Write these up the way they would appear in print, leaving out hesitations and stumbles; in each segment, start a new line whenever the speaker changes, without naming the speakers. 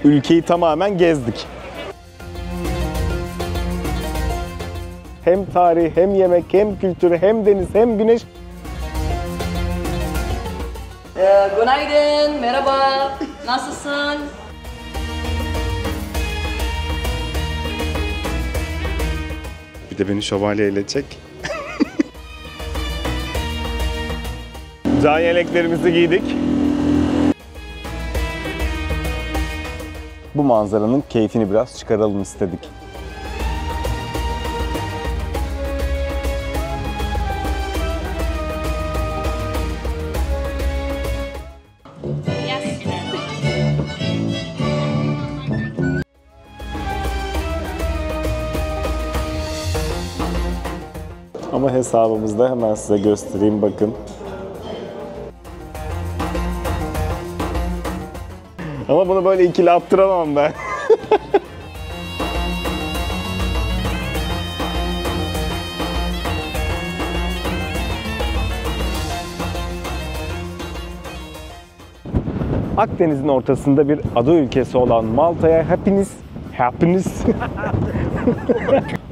Ülkeyi tamamen gezdik. Hem tarih, hem yemek, hem kültürü, hem deniz, hem güneş.
Günaydın, merhaba. Nasılsın?
Bir de beni şövalyeyle çek. Can yeleklerimizi giydik. Bu manzaranın keyfini biraz çıkaralım istedik. Ama hesabımızda hemen size göstereyim, bakın. Ama bunu böyle ikili attıramam ben. Akdeniz'in ortasında bir ada ülkesi olan Malta'ya hepiniz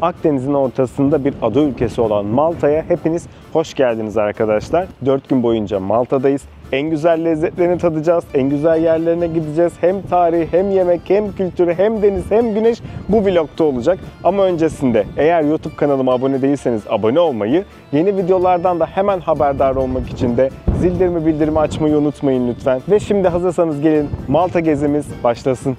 Akdeniz'in ortasında bir ada ülkesi olan Malta'ya hepiniz hoş geldiniz arkadaşlar. 4 gün boyunca Malta'dayız. En güzel lezzetlerini tadacağız, en güzel yerlerine gideceğiz. Hem tarih, hem yemek, hem kültürü, hem deniz, hem güneş bu vlogta olacak. Ama öncesinde eğer YouTube kanalıma abone değilseniz abone olmayı, yeni videolardan da hemen haberdar olmak için de bildirimi açmayı unutmayın lütfen. Ve şimdi hazırsanız gelin Malta gezimiz başlasın.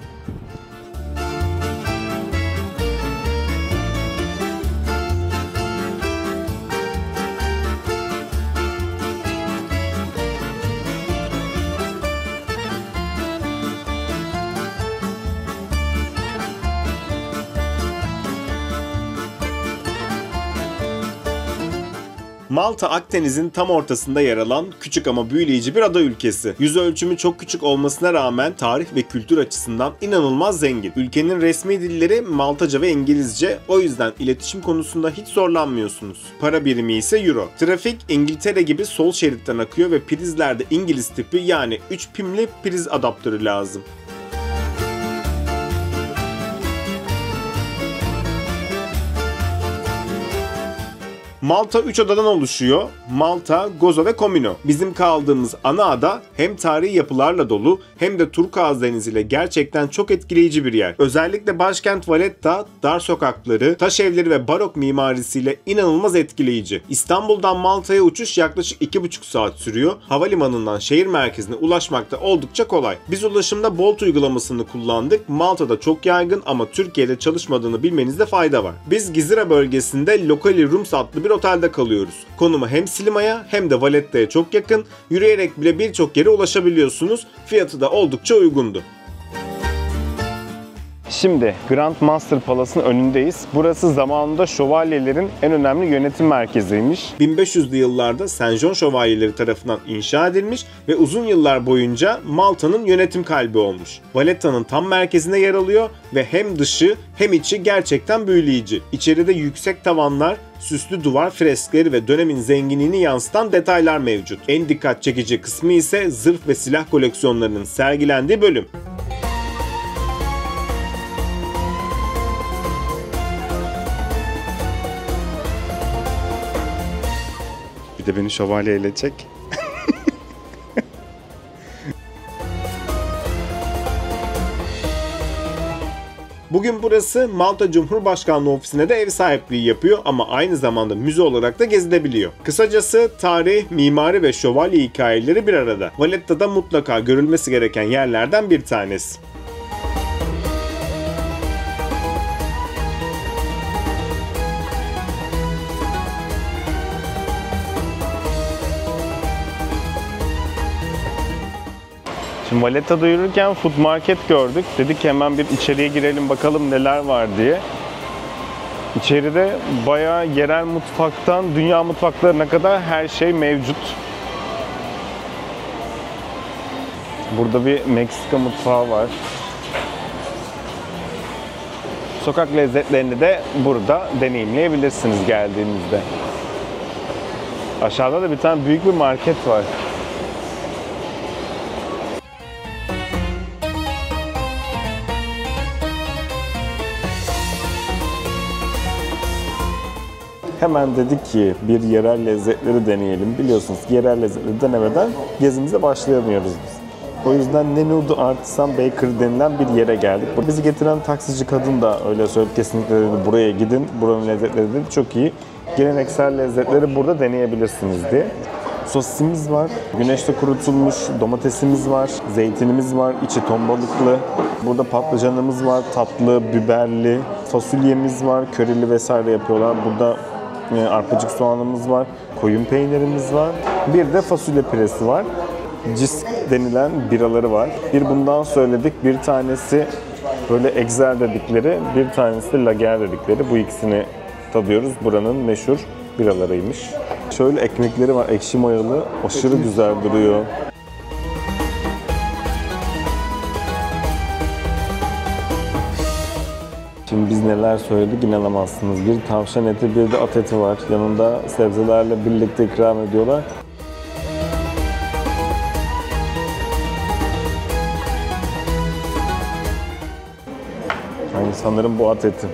Malta, Akdeniz'in tam ortasında yer alan küçük ama büyüleyici bir ada ülkesi. Yüz ölçümü çok küçük olmasına rağmen tarih ve kültür açısından inanılmaz zengin. Ülkenin resmi dilleri Maltaca ve İngilizce, o yüzden iletişim konusunda hiç zorlanmıyorsunuz. Para birimi ise Euro. Trafik İngiltere gibi sol şeritten akıyor ve prizlerde İngiliz tipi yani 3 pimli priz adaptörü lazım. Malta 3 adadan oluşuyor. Malta, Gozo ve Comino. Bizim kaldığımız ana ada hem tarihi yapılarla dolu hem de Turkuaz Denizi ile gerçekten çok etkileyici bir yer. Özellikle başkent Valletta, dar sokakları, taş evleri ve barok mimarisiyle inanılmaz etkileyici. İstanbul'dan Malta'ya uçuş yaklaşık 2,5 saat sürüyor. Havalimanından şehir merkezine ulaşmak da oldukça kolay. Biz ulaşımda Bolt uygulamasını kullandık. Malta'da çok yaygın ama Türkiye'de çalışmadığını bilmenizde fayda var. Biz Gizira bölgesinde Locali Rooms adlı bir otelde kalıyoruz. Konumu hem Slima'ya hem de Valletta'ya çok yakın. Yürüyerek bile birçok yere ulaşabiliyorsunuz. Fiyatı da oldukça uygundu. Şimdi Grand Master Palace'ın önündeyiz. Burası zamanında şövalyelerin en önemli yönetim merkeziymiş. 1500'lü yıllarda St. John şövalyeleri tarafından inşa edilmiş ve uzun yıllar boyunca Malta'nın yönetim kalbi olmuş. Valletta'nın tam merkezinde yer alıyor ve hem dışı hem içi gerçekten büyüleyici. İçeride yüksek tavanlar, süslü duvar freskleri ve dönemin zenginliğini yansıtan detaylar mevcut. En dikkat çekici kısmı ise zırh ve silah koleksiyonlarının sergilendiği bölüm. Bir de beni şövalyeyle çek. Bugün burası Malta Cumhurbaşkanlığı ofisine de ev sahipliği yapıyor ama aynı zamanda müze olarak da gezilebiliyor. Kısacası tarih, mimari ve şövalye hikayeleri bir arada. Valletta'da mutlaka görülmesi gereken yerlerden bir tanesi. Şimdi Valletta'da yürürken food market gördük. Dedik hemen bir içeriye girelim bakalım neler var diye. İçeride bayağı yerel mutfaktan dünya mutfaklarına kadar her şey mevcut. Burada bir Meksika mutfağı var. Sokak lezzetlerini de burada deneyimleyebilirsiniz geldiğinizde. Aşağıda da bir tane büyük bir market var.
Hemen dedik ki bir yerel lezzetleri deneyelim. Biliyorsunuz yerel lezzetleri denemeden gezimize başlayamıyoruz biz. O yüzden Nenudu Artisan Bakery denilen bir yere geldik. Bizi getiren taksici kadın da öyle söyledi, kesinlikle dedi buraya gidin, buranın lezzetleri dedi çok iyi. Geleneksel lezzetleri burada deneyebilirsiniz diye. Sosisimiz var, güneşte kurutulmuş domatesimiz var, zeytinimiz var, içi ton balıklı. Burada patlıcanımız var, tatlı, biberli, fasulyemiz var, körili vesaire yapıyorlar. Burada arpacık soğanımız var, koyun peynirimiz var. Bir de fasulye püresi var. Cis denilen biraları var. Bir bundan söyledik, bir tanesi böyle egzer dedikleri, bir tanesi de lager dedikleri. Bu ikisini tadıyoruz. Buranın meşhur biralarıymış. Şöyle ekmekleri var, ekşi mayalı, aşırı güzel duruyor. Şimdi biz neler söyledik inanamazsınız. Bir tavşan eti, bir de at eti var. Yanında sebzelerle birlikte ikram ediyorlar. Yani sanırım bu at eti.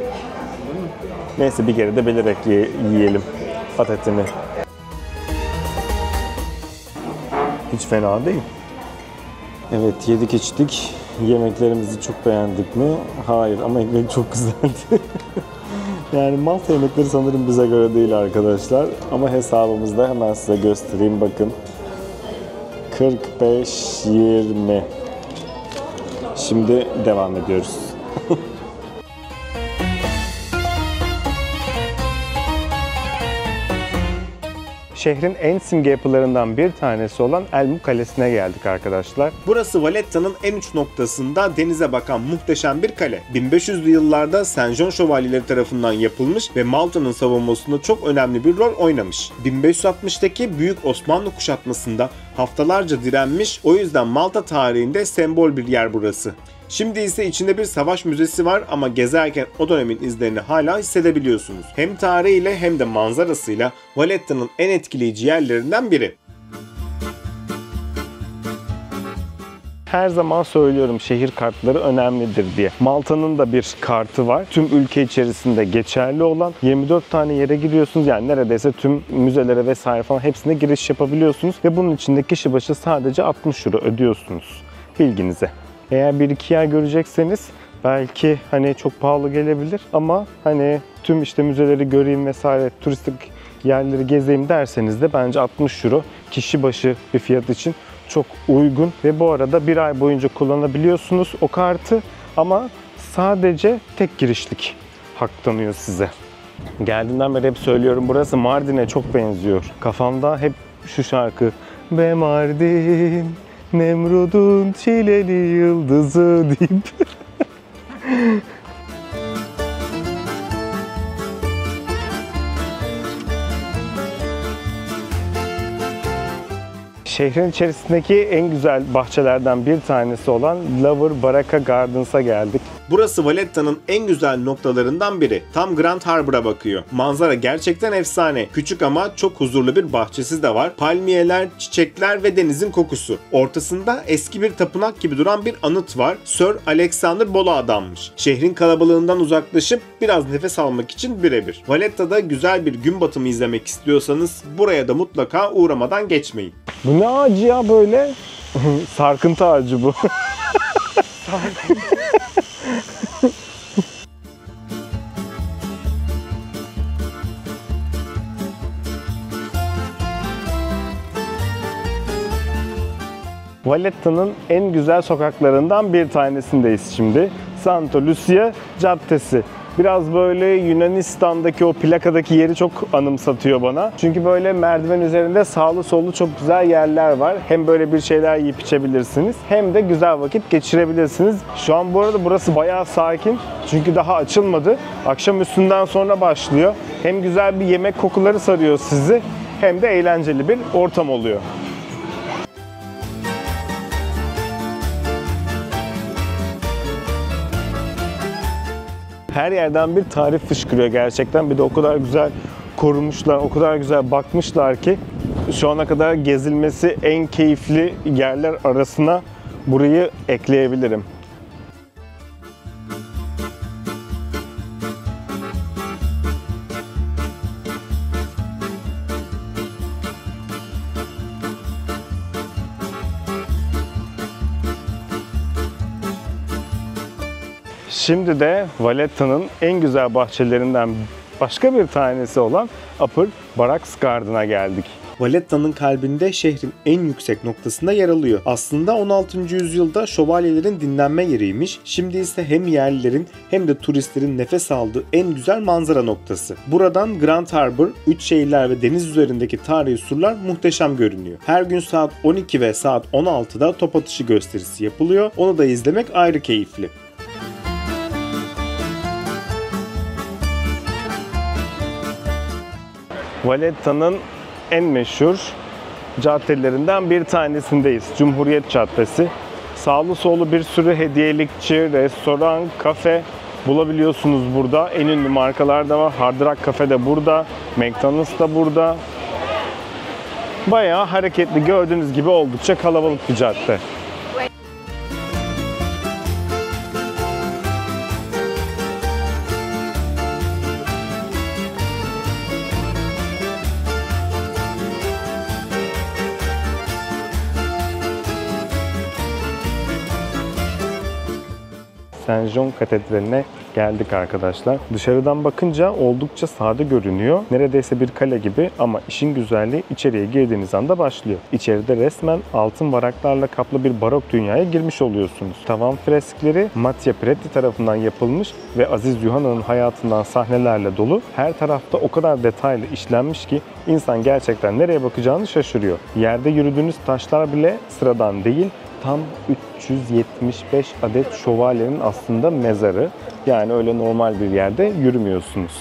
Neyse bir kere de belerek yiyelim at etini. Hiç fena değil. Evet, yedik içtik. Yemeklerimizi çok beğendik mi? Hayır ama ekmek çok güzeldi. Yani Malta yemekleri sanırım bize göre değil arkadaşlar. Ama hesabımızda hemen size göstereyim bakın. 45-20. Şimdi devam ediyoruz. Şehrin en simge yapılarından bir tanesi olan Elmuk Kalesi'ne geldik arkadaşlar.
Burası Valletta'nın en uç noktasında denize bakan muhteşem bir kale. 1500'lü yıllarda St. John şövalyeleri tarafından yapılmış ve Malta'nın savunmasında çok önemli bir rol oynamış. 1560'taki Büyük Osmanlı kuşatmasında haftalarca direnmiş, o yüzden Malta tarihinde sembol bir yer burası. Şimdi ise içinde bir savaş müzesi var ama gezerken o dönemin izlerini hala hissedebiliyorsunuz. Hem tarihiyle hem de manzarasıyla Valletta'nın en etkileyici yerlerinden biri.
Her zaman söylüyorum şehir kartları önemlidir diye. Malta'nın da bir kartı var. Tüm ülke içerisinde geçerli olan 24 tane yere giriyorsunuz. Yani neredeyse tüm müzelere vesaire falan hepsine giriş yapabiliyorsunuz. Ve bunun içinde kişi başı sadece 60 euro ödüyorsunuz. Bilginize. Eğer 1-2 yer görecekseniz belki hani çok pahalı gelebilir ama hani tüm işte müzeleri göreyim vesaire turistik yerleri gezeyim derseniz de bence 60 euro kişi başı bir fiyat için çok uygun ve bu arada bir ay boyunca kullanabiliyorsunuz o kartı ama sadece tek girişlik hak tanıyor size. Geldiğinden beri hep söylüyorum burası Mardin'e çok benziyor. Kafamda hep şu şarkı Be Mardin Nemrud'un çileli yıldızı deyip şehrin içerisindeki en güzel bahçelerden bir tanesi olan Lower Baraka Gardens'a geldik.
Burası Valletta'nın en güzel noktalarından biri. Tam Grand Harbour'a bakıyor. Manzara gerçekten efsane. Küçük ama çok huzurlu bir bahçesi de var. Palmiyeler, çiçekler ve denizin kokusu. Ortasında eski bir tapınak gibi duran bir anıt var. Sir Alexander Bolu adammış. Şehrin kalabalığından uzaklaşıp biraz nefes almak için birebir. Valletta'da güzel bir gün batımı izlemek istiyorsanız buraya da mutlaka uğramadan geçmeyin.
Bu ne ağacı ya böyle? Sarkıntı ağacı bu. Valletta'nın en güzel sokaklarından bir tanesindeyiz şimdi. Santa Lucia Caddesi. Biraz böyle Yunanistan'daki o plakadaki yeri çok anımsatıyor bana. Çünkü böyle merdiven üzerinde sağlı sollu çok güzel yerler var. Hem böyle bir şeyler yiyip içebilirsiniz hem de güzel vakit geçirebilirsiniz. Şu an bu arada burası bayağı sakin. Çünkü daha açılmadı. Akşam üstünden sonra başlıyor. Hem güzel bir yemek kokuları sarıyor sizi hem de eğlenceli bir ortam oluyor. Her yerden bir tarif fışkırıyor gerçekten. Bir de o kadar güzel korumuşlar, o kadar güzel bakmışlar ki şu ana kadar gezilmesi en keyifli yerler arasına burayı ekleyebilirim. Şimdi de Valletta'nın en güzel bahçelerinden başka bir tanesi olan Upper Barracks Garden'a geldik.
Valletta'nın kalbinde şehrin en yüksek noktasında yer alıyor. Aslında 16. yüzyılda şövalyelerin dinlenme yeriymiş. Şimdi ise hem yerlilerin hem de turistlerin nefes aldığı en güzel manzara noktası. Buradan Grand Harbor, 3 şehirler ve deniz üzerindeki tarihi surlar muhteşem görünüyor. Her gün saat 12 ve saat 16'da top atışı gösterisi yapılıyor. Onu da izlemek ayrı keyifli.
Valletta'nın en meşhur caddelerinden bir tanesindeyiz. Cumhuriyet Caddesi. Sağlı sollu bir sürü hediyelikçi, restoran, kafe bulabiliyorsunuz burada. En ünlü markalar da var. Hard Rock Cafe de burada. McDonald's da burada. Bayağı hareketli, gördüğünüz gibi oldukça kalabalık bir cadde. Saint John Katedrali'ne geldik arkadaşlar. Dışarıdan bakınca oldukça sade görünüyor. Neredeyse bir kale gibi ama işin güzelliği içeriye girdiğiniz anda başlıyor. İçeride resmen altın varaklarla kaplı bir barok dünyaya girmiş oluyorsunuz. Tavan freskleri Mattia Peretti tarafından yapılmış ve Aziz Yuhanna'nın hayatından sahnelerle dolu. Her tarafta o kadar detaylı işlenmiş ki insan gerçekten nereye bakacağını şaşırıyor. Yerde yürüdüğünüz taşlar bile sıradan değil. Tam 375 adet şövalyenin aslında mezarı. Yani öyle normal bir yerde yürümüyorsunuz.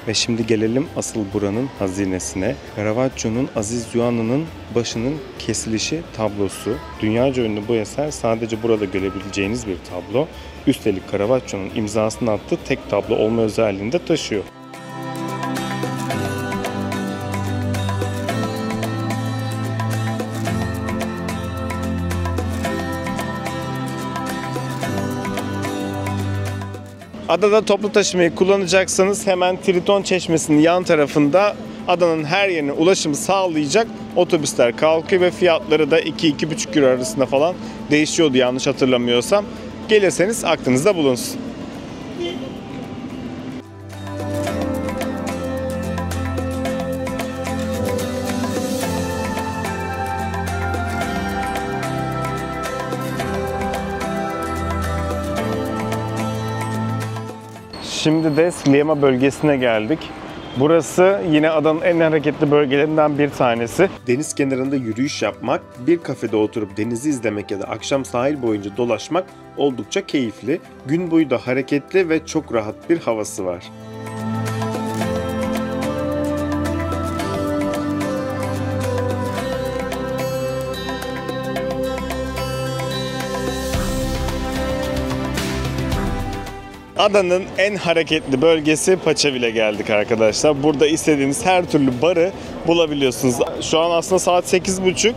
Ve şimdi gelelim asıl buranın hazinesine. Caravaggio'nun Aziz Yuhanna'nın başının kesilişi tablosu. Dünyaca ünlü bu eser sadece burada görebileceğiniz bir tablo. Üstelik Caravaggio'nun imzasını attığı tek tablo olma özelliğini de taşıyor. Adada toplu taşımayı kullanacaksanız hemen Triton Çeşmesi'nin yan tarafında adanın her yerine ulaşımı sağlayacak otobüsler kalkıyor ve fiyatları da 2-2,5 euro arasında falan değişiyordu yanlış hatırlamıyorsam. Gelirseniz aklınızda bulunsun.
Şimdi de Sliema bölgesine geldik. Burası yine adanın en hareketli bölgelerinden bir tanesi.
Deniz kenarında yürüyüş yapmak, bir kafede oturup denizi izlemek ya da akşam sahil boyunca dolaşmak oldukça keyifli. Gün boyu da hareketli ve çok rahat bir havası var. Adanın en hareketli bölgesi Paçavil'e geldik arkadaşlar. Burada istediğiniz her türlü barı bulabiliyorsunuz. Şu an aslında saat 8:30.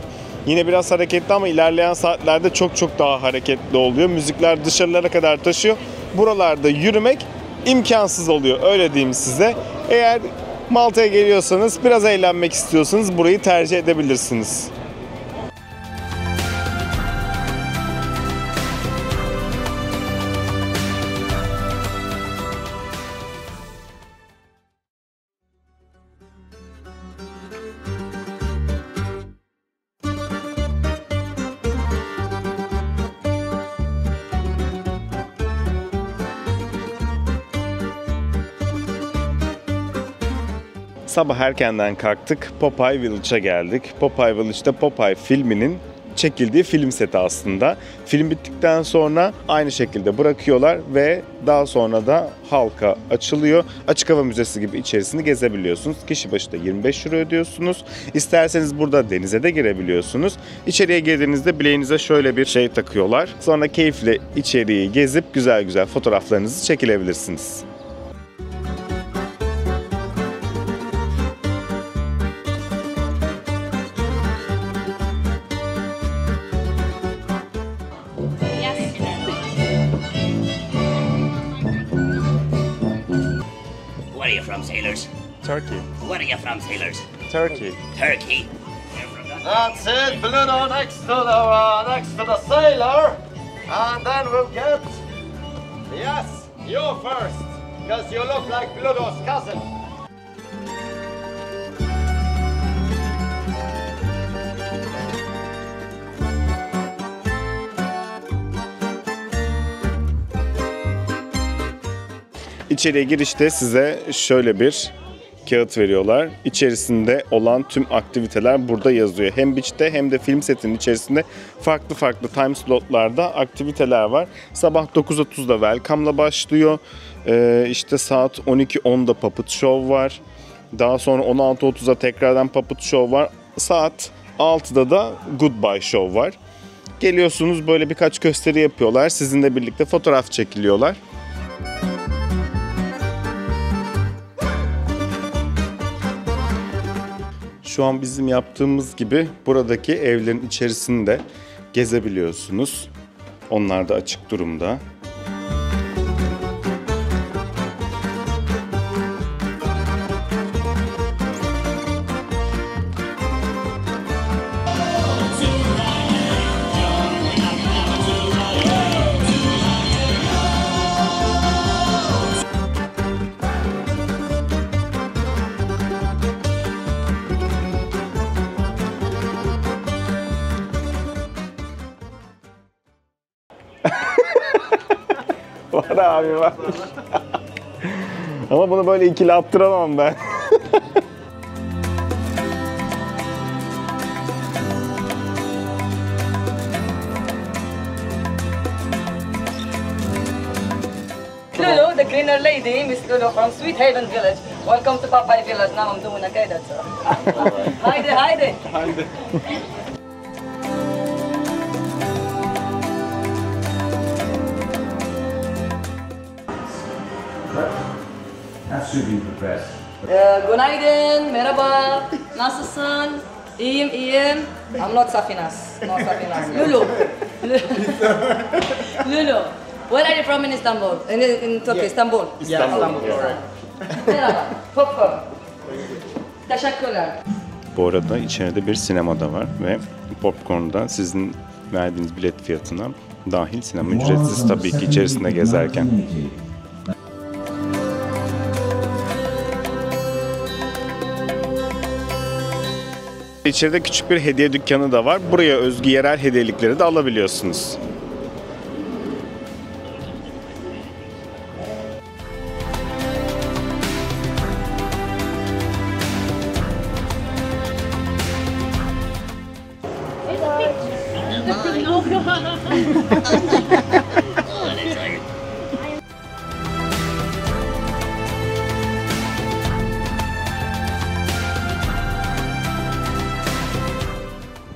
Yine biraz hareketli ama ilerleyen saatlerde çok daha hareketli oluyor. Müzikler dışarılara kadar taşıyor. Buralarda yürümek imkansız oluyor. Öyle diyeyim size. Eğer Malta'ya geliyorsanız, biraz eğlenmek istiyorsanız burayı tercih edebilirsiniz. Sabah erkenden kalktık, Popeye Village'a geldik. Popeye Village'da Popeye filminin çekildiği film seti aslında. Film bittikten sonra aynı şekilde bırakıyorlar ve daha sonra da halka açılıyor. Açık hava müzesi gibi içerisini gezebiliyorsunuz. Kişi başı da 25 euro ödüyorsunuz. İsterseniz burada denize de girebiliyorsunuz. İçeriye girdiğinizde bileğinize şöyle bir şey takıyorlar. Sonra keyifle içeriği gezip güzel fotoğraflarınızı çekilebilirsiniz.
are you from, sailors?
Turkey.
Where are you from, sailors?
Turkey.
Turkey.
That's it, Pluto next to the sailor, and then we'll get. Yes, you first, because you look like Pluto's cousin.
İçeriye girişte size şöyle bir kağıt veriyorlar. İçerisinde olan tüm aktiviteler burada yazıyor. Hem beach'te hem de film setinin içerisinde farklı time slotlarda aktiviteler var. Sabah 9.30'da Welcome'la başlıyor. İşte saat 12.10'da Puppet Show var. Daha sonra 16.30'da tekrardan Puppet Show var. Saat 6'da da Goodbye Show var. Geliyorsunuz, böyle birkaç gösteri yapıyorlar. Sizinle birlikte fotoğraf çekiliyorlar. Şu an bizim yaptığımız gibi buradaki evlerin içerisinde gezebiliyorsunuz. Onlar da açık durumda. Var abi, var. Ama bunu böyle ikili attıramam ben.
Lulu, the greener lady, Miss Lulu from Sweet Haven Village. Welcome to Papay Village. Now I'm doing a guide. Haydi, haydi. Günaydın, merhaba. Nasılsın? İyiyim, iyiyim. I'm not Safinas. Not Safinas. Lulu. Lulu. Where are you from in Istanbul? In Turkey, Istanbul.
İstanbul.
Merhaba. Popcorn. Teşekkürler.
Bu arada içeride bir sinema da var ve popcorn da sizin verdiğiniz bilet fiyatına dahil, sinema ücretsiz tabii ki içerisinde gezerken. İçeride küçük bir hediye dükkanı da var. Buraya özgü yerel hediyelikleri de alabiliyorsunuz.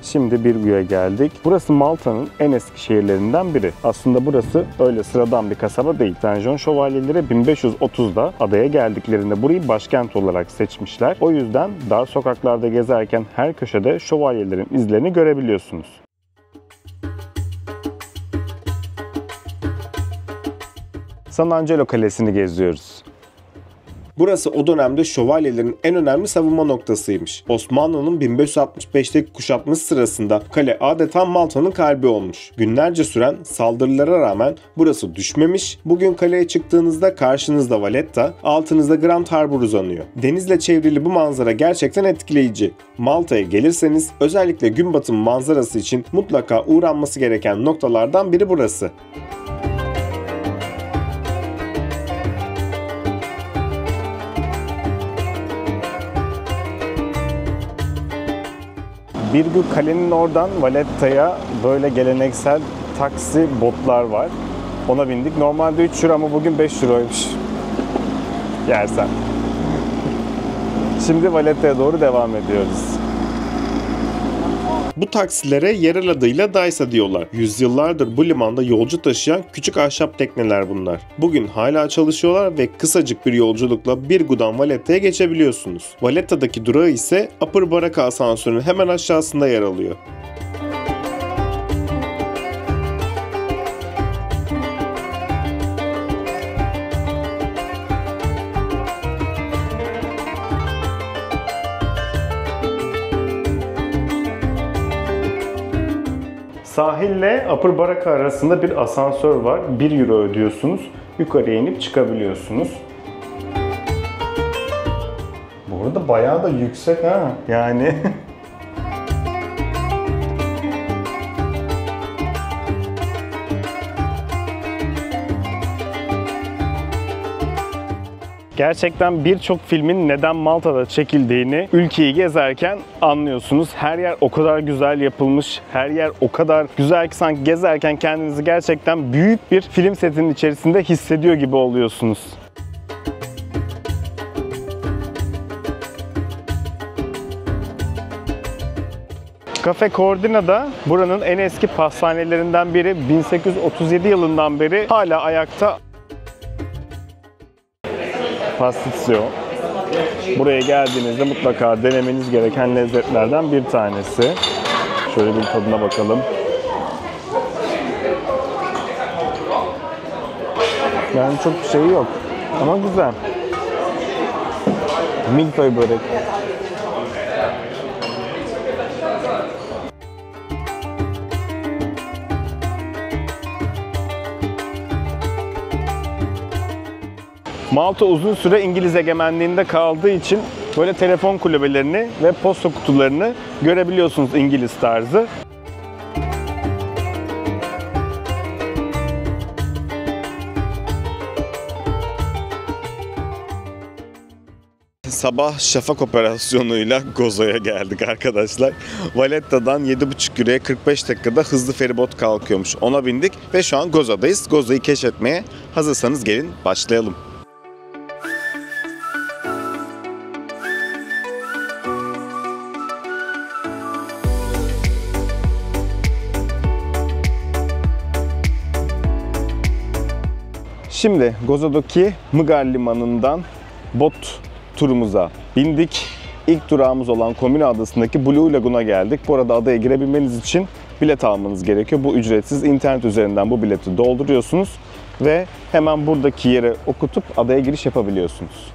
Şimdi Birgu'ya geldik. Burası Malta'nın en eski şehirlerinden biri. Aslında burası öyle sıradan bir kasaba değil. St. John Şövalyeleri 1530'da adaya geldiklerinde burayı başkent olarak seçmişler. O yüzden dar sokaklarda gezerken her köşede şövalyelerin izlerini görebiliyorsunuz. San Angelo Kalesi'ni geziyoruz. Burası o dönemde şövalyelerin en önemli savunma noktasıymış. Osmanlı'nın 1565'teki kuşatması sırasında kale adeta Malta'nın kalbi olmuş. Günlerce süren saldırılara rağmen burası düşmemiş. Bugün kaleye çıktığınızda karşınızda Valletta, altınızda Grand Harbour uzanıyor. Denizle çevrili bu manzara gerçekten etkileyici. Malta'ya gelirseniz özellikle gün batımı manzarası için mutlaka uğranması gereken noktalardan biri burası. Birgu kalenin oradan Valletta'ya böyle geleneksel taksi botlar var. Ona bindik. Normalde 3 euro ama bugün 5 euroymuş. Yersen. Şimdi Valletta'ya doğru devam ediyoruz. Bu taksilere yerel adıyla Daysa diyorlar. Yüzyıllardır bu limanda yolcu taşıyan küçük ahşap tekneler bunlar. Bugün hala çalışıyorlar ve kısacık bir yolculukla Birgu'dan Valletta'ya geçebiliyorsunuz. Valletta'daki durağı ise Upper Baraka asansörünün hemen aşağısında yer alıyor. Sahille Upper Baraka arasında bir asansör var. 1 euro ödüyorsunuz. Yukarıya inip çıkabiliyorsunuz. Bu arada bayağı da yüksek ha. Yani gerçekten birçok filmin neden Malta'da çekildiğini ülkeyi gezerken anlıyorsunuz. Her yer o kadar güzel yapılmış, her yer o kadar güzel ki sanki gezerken kendinizi gerçekten büyük bir film setinin içerisinde hissediyor gibi oluyorsunuz. Cafe Cordina'da buranın en eski pastanelerinden biri. 1837 yılından beri hala ayakta. Pasticcio. Buraya geldiğinizde mutlaka denemeniz gereken lezzetlerden bir tanesi. Şöyle bir tadına bakalım. Yani çok bir şey yok ama güzel. Milföy börek. Malta uzun süre İngiliz egemenliğinde kaldığı için böyle telefon kulübelerini ve posta kutularını görebiliyorsunuz İngiliz tarzı. Sabah şafak operasyonuyla Gozo'ya geldik arkadaşlar. Valletta'dan 7,5 euroya 45 dakikada hızlı feribot kalkıyormuş. Ona bindik ve şu an Gozo'dayız. Gozo'yu keşfetmeye hazırsanız gelin başlayalım. Şimdi Gozo'daki Mıgar Limanı'ndan bot turumuza bindik. İlk durağımız olan Comino Adası'ndaki Blue Lagoon'a geldik. Bu arada adaya girebilmeniz için bilet almanız gerekiyor. Bu ücretsiz. İnternet üzerinden bu bileti dolduruyorsunuz ve hemen buradaki yere okutup adaya giriş yapabiliyorsunuz.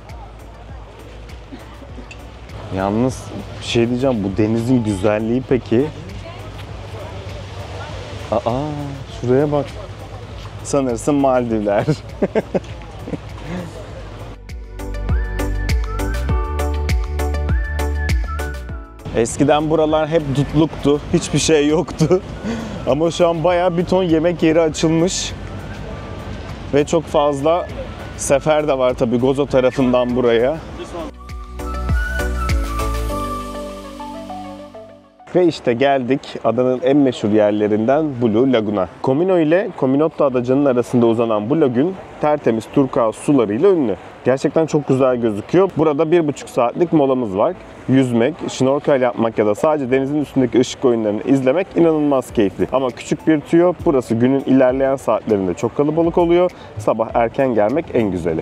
Yalnız bir şey diyeceğim, bu denizin güzelliği peki. Şuraya bak. Sanırsın Maldivler. Eskiden buralar hep dutluktu, hiçbir şey yoktu. Ama şu an bayağı bir ton yemek yeri açılmış. Ve çok fazla sefer de var tabii Gozo tarafından buraya. Ve işte geldik adanın en meşhur yerlerinden Blue Lagoon'a. Comino ile Cominotta Adacı'nın arasında uzanan bu lagün tertemiz turkuaz sularıyla ünlü. Gerçekten çok güzel gözüküyor. Burada 1,5 saatlik molamız var. Yüzmek, şnorkel yapmak ya da sadece denizin üstündeki ışık oyunlarını izlemek inanılmaz keyifli. Ama küçük bir tüyo, burası günün ilerleyen saatlerinde çok kalabalık oluyor. Sabah erken gelmek en güzeli.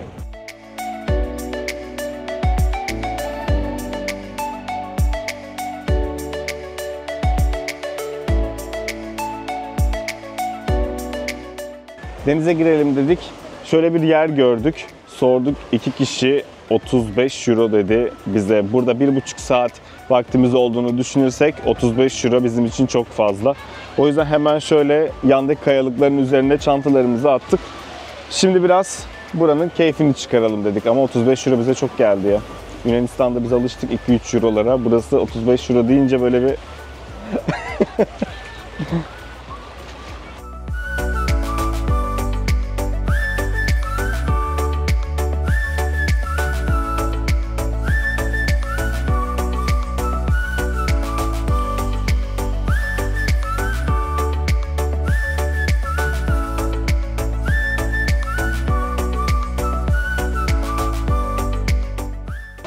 Denize girelim dedik. Şöyle bir yer gördük. Sorduk, 2 kişi 35 euro dedi bize. Burada 1,5 saat vaktimiz olduğunu düşünürsek 35 euro bizim için çok fazla. O yüzden hemen şöyle yandaki kayalıkların üzerine çantalarımızı attık. Şimdi biraz buranın keyfini çıkaralım dedik ama 35 euro bize çok geldi ya. Yunanistan'da biz alıştık 2-3 eurolara. Burası 35 euro deyince böyle bir...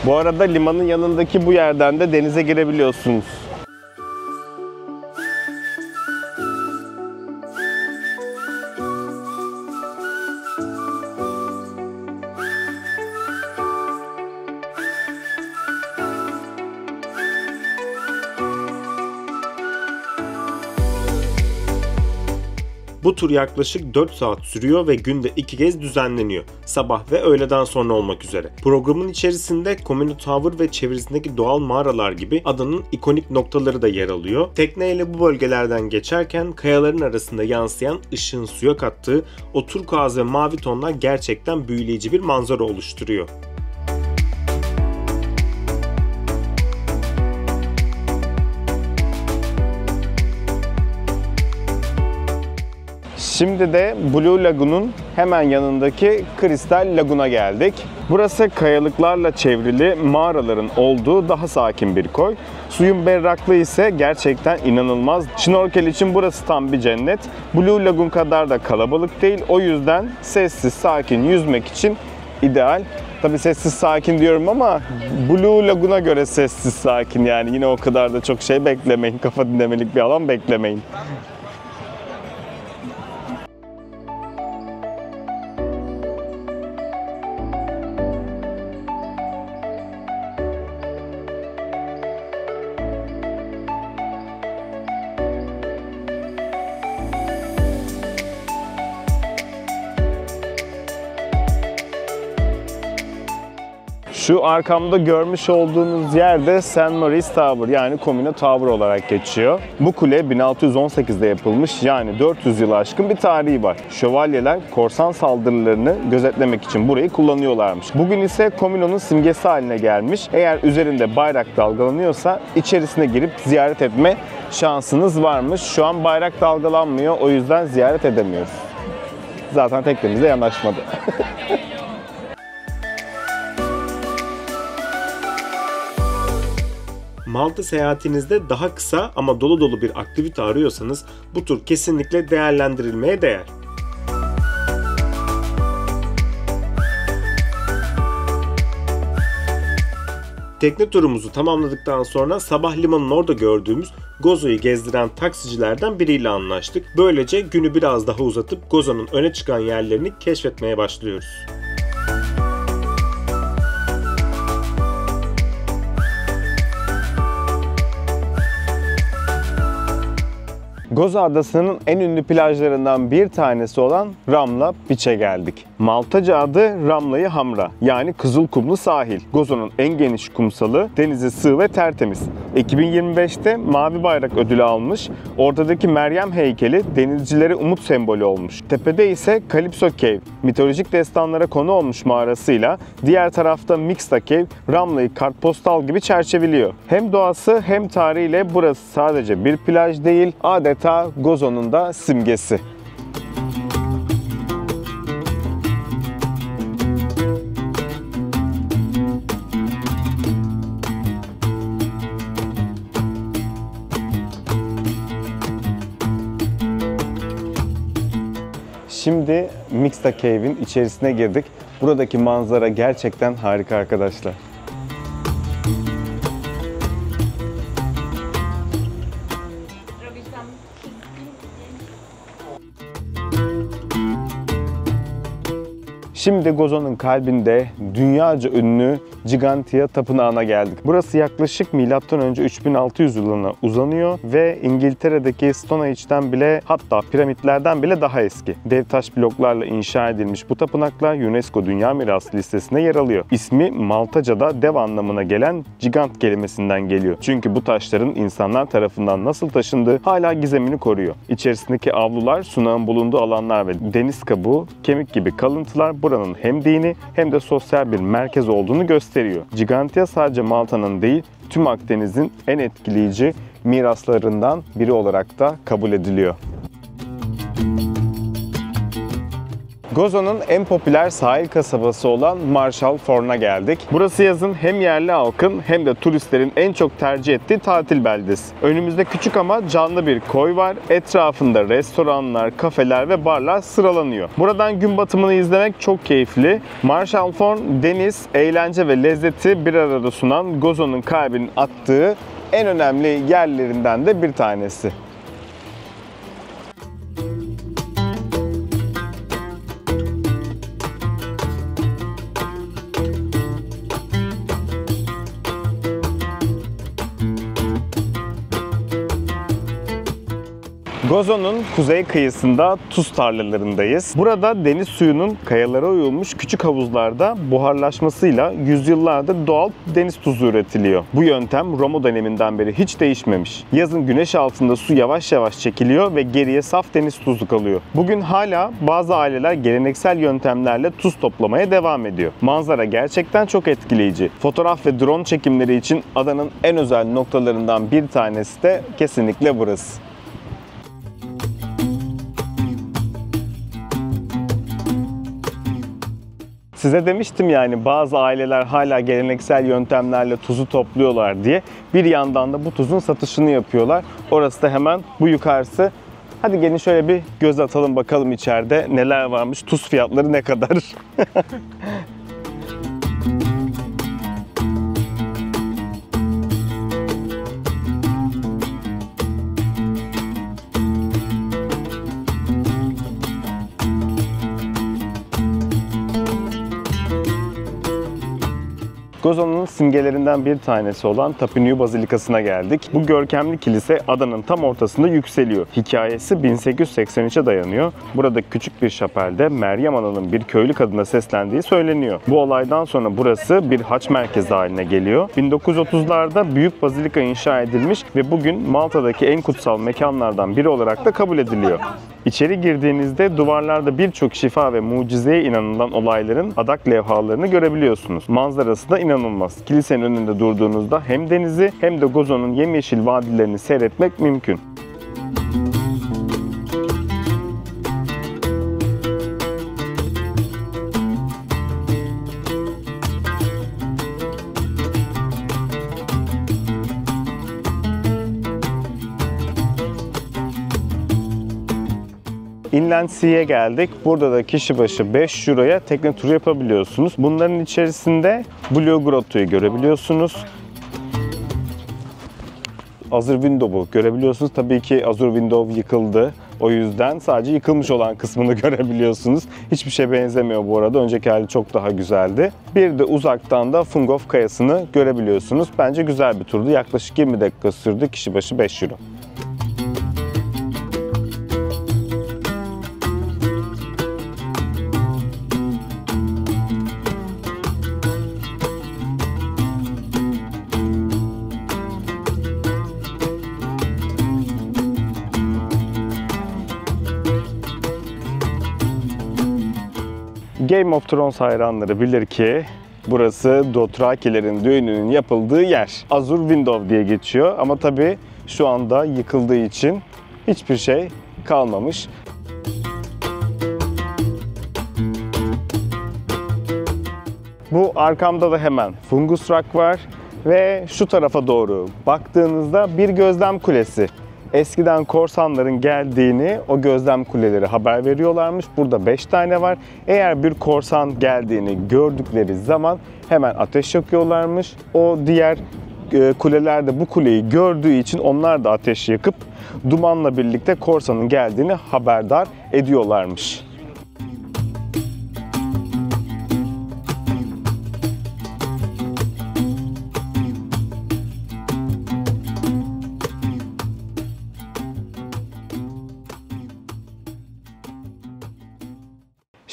Bu arada limanın yanındaki bu yerden de denize girebiliyorsunuz.
Bu tur yaklaşık 4 saat sürüyor ve günde 2 kez düzenleniyor. Sabah ve öğleden sonra olmak üzere. Programın içerisinde Comino Tower ve çevresindeki doğal mağaralar gibi adanın ikonik noktaları da yer alıyor. Tekneyle bu bölgelerden geçerken kayaların arasında yansıyan ışığın suya kattığı o turkuaz ve mavi tonlar gerçekten büyüleyici bir manzara oluşturuyor.
Şimdi de Blue Lagoon'un hemen yanındaki Crystal Lagoon'a geldik. Burası kayalıklarla çevrili mağaraların olduğu daha sakin bir koy. Suyun berraklığı ise gerçekten inanılmaz. Şnorkel için burası tam bir cennet. Blue Lagoon kadar da kalabalık değil. O yüzden sessiz, sakin yüzmek için ideal. Tabii sessiz sakin diyorum ama Blue Lagoon'a göre sessiz sakin, yani yine o kadar da çok şey beklemeyin. Kafa dinlemelik bir alan beklemeyin. Şu arkamda görmüş olduğunuz yerde St. Mary's Tower, yani Comino Tower olarak geçiyor. Bu kule 1618'de yapılmış, yani 400 yılı aşkın bir tarihi var. Şövalyeler korsan saldırılarını gözetlemek için burayı kullanıyorlarmış. Bugün ise Comino'nun simgesi haline gelmiş. Eğer üzerinde bayrak dalgalanıyorsa içerisine girip ziyaret etme şansınız varmış. Şu an bayrak dalgalanmıyor, o yüzden ziyaret edemiyoruz. Zaten teknemize yanaşmadı.
Malta seyahatinizde daha kısa ama dolu dolu bir aktivite arıyorsanız bu tur kesinlikle değerlendirilmeye değer. Tekne turumuzu tamamladıktan sonra sabah limanın orada gördüğümüz Gozo'yu gezdiren taksicilerden biriyle anlaştık. Böylece günü biraz daha uzatıp Gozo'nun öne çıkan yerlerini keşfetmeye başlıyoruz.
Gozo Adası'nın en ünlü plajlarından bir tanesi olan Ramla Beach'e geldik. Maltaca adı Ramla-i Hamra, yani Kızıl Kumlu Sahil. Gozo'nun en geniş kumsalı, denizi sığ ve tertemiz. 2025'te Mavi Bayrak ödülü almış, ortadaki Meryem heykeli denizcilere umut sembolü olmuş. Tepede ise Calypso Cave, mitolojik destanlara konu olmuş mağarasıyla, diğer tarafta Mixta Cave, Ramla'yı kartpostal gibi çerçeveliyor. Hem doğası hem tarihiyle burası sadece bir plaj değil, adeta Gozo'nun da simgesi. Şimdi Mixta Cave'in içerisine girdik. Buradaki manzara gerçekten harika arkadaşlar. Şimdi Gozo'nun kalbinde dünyaca ünlü Gigantia Tapınağı'na geldik. Burası yaklaşık M.Ö. 3600 yılına uzanıyor ve İngiltere'deki Stonehenge'den bile, hatta piramitlerden bile daha eski. Dev taş bloklarla inşa edilmiş bu tapınaklar UNESCO Dünya Mirası listesine yer alıyor. İsmi Maltaca'da dev anlamına gelen gigant kelimesinden geliyor. Çünkü bu taşların insanlar tarafından nasıl taşındığı hala gizemini koruyor. İçerisindeki avlular, sunağın bulunduğu alanlar ve deniz kabuğu, kemik gibi kalıntılar buranın hem dini hem de sosyal bir merkez olduğunu gösteriyor. Gigantia sadece Malta'nın değil, tüm Akdeniz'in en etkileyici miraslarından biri olarak da kabul ediliyor. Gozo'nun en popüler sahil kasabası olan Marshallfjord'a geldik. Burası yazın hem yerli halkın hem de turistlerin en çok tercih ettiği tatil beldesi. Önümüzde küçük ama canlı bir koy var. Etrafında restoranlar, kafeler ve barlar sıralanıyor. Buradan gün batımını izlemek çok keyifli. Marshallfjord, deniz, eğlence ve lezzeti bir arada sunan Gozo'nun kalbinin attığı en önemli yerlerinden de bir tanesi. Gozo'nun kuzey kıyısında tuz tarlalarındayız. Burada deniz suyunun kayalara oyulmuş küçük havuzlarda buharlaşmasıyla yüzyıllardır doğal deniz tuzu üretiliyor. Bu yöntem Roma döneminden beri hiç değişmemiş. Yazın güneş altında su yavaş yavaş çekiliyor ve geriye saf deniz tuzu kalıyor. Bugün hala bazı aileler geleneksel yöntemlerle tuz toplamaya devam ediyor. Manzara gerçekten çok etkileyici. Fotoğraf ve drone çekimleri için adanın en özel noktalarından bir tanesi de kesinlikle burası. Size demiştim yani bazı aileler hala geleneksel yöntemlerle tuzu topluyorlar diye. Bir yandan da bu tuzun satışını yapıyorlar. Orası da hemen bu yukarısı. Hadi gelin şöyle bir göz atalım bakalım içeride neler varmış, tuz fiyatları ne kadar. Gozo'nun simgelerinden bir tanesi olan Tapiniu Bazilikası'na geldik. Bu görkemli kilise adanın tam ortasında yükseliyor. Hikayesi 1883'e dayanıyor. Burada küçük bir şapelde Meryem Ana'nın bir köylü kadına seslendiği söyleniyor. Bu olaydan sonra burası bir haç merkezi haline geliyor. 1930'larda büyük bazilika inşa edilmiş ve bugün Malta'daki en kutsal mekanlardan biri olarak da kabul ediliyor. İçeri girdiğinizde duvarlarda birçok şifa ve mucizeye inanılan olayların adak levhalarını görebiliyorsunuz. Manzarası da inanılmaz. Kilisenin önünde durduğunuzda hem denizi hem de Gozo'nun yemyeşil vadilerini seyretmek mümkün. Inland Sea'ye geldik. Burada da kişi başı 5 euroya tekne turu yapabiliyorsunuz. Bunların içerisinde Blue Grotto'yu görebiliyorsunuz. Azure Window'u görebiliyorsunuz. Tabii ki Azure Window yıkıldı. O yüzden sadece yıkılmış olan kısmını görebiliyorsunuz. Hiçbir şey benzemiyor bu arada. Önceki hali çok daha güzeldi. Bir de uzaktan da Funghof Kayası'nı görebiliyorsunuz. Bence güzel bir turdu. Yaklaşık 20 dakika sürdü. Kişi başı 5 euro. Game of Thrones hayranları bilir ki burası Dothrakilerin düğününün yapıldığı yer. Azure Window diye geçiyor ama tabii şu anda yıkıldığı için hiçbir şey kalmamış. Bu arkamda da hemen Fungus Rock var ve şu tarafa doğru baktığınızda bir gözlem kulesi. Eskiden korsanların geldiğini o gözlem kuleleri haber veriyorlarmış. Burada 5 tane var. Eğer bir korsan geldiğini gördükleri zaman hemen ateş yakıyorlarmış. O diğer kuleler de bu kuleyi gördüğü için onlar da ateş yakıp dumanla birlikte korsanın geldiğini haberdar ediyorlarmış.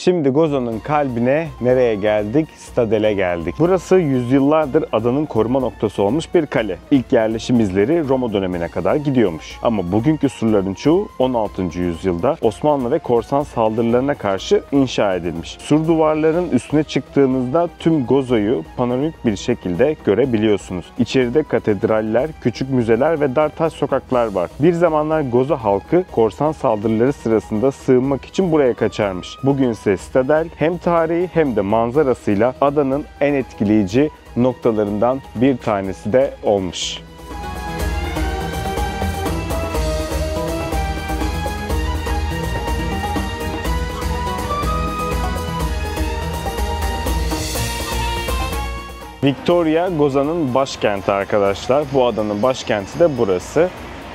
Şimdi Gozo'nun kalbine nereye geldik? Citadel'e geldik. Burası yüzyıllardır adanın koruma noktası olmuş bir kale. İlk yerleşim izleri Roma dönemine kadar gidiyormuş. Ama bugünkü surların çoğu 16. yüzyılda Osmanlı ve korsan saldırılarına karşı inşa edilmiş. Sur duvarların üstüne çıktığınızda tüm Gozo'yu panoramik bir şekilde görebiliyorsunuz. İçeride katedraller, küçük müzeler ve dar taş sokaklar var. Bir zamanlar Gozo halkı korsan saldırıları sırasında sığınmak için buraya kaçarmış. Bugün ise Citadel hem tarihi hem de manzarasıyla adanın en etkileyici noktalarından bir tanesi de olmuş. Victoria, Goza'nın başkenti arkadaşlar. Bu adanın başkenti de burası.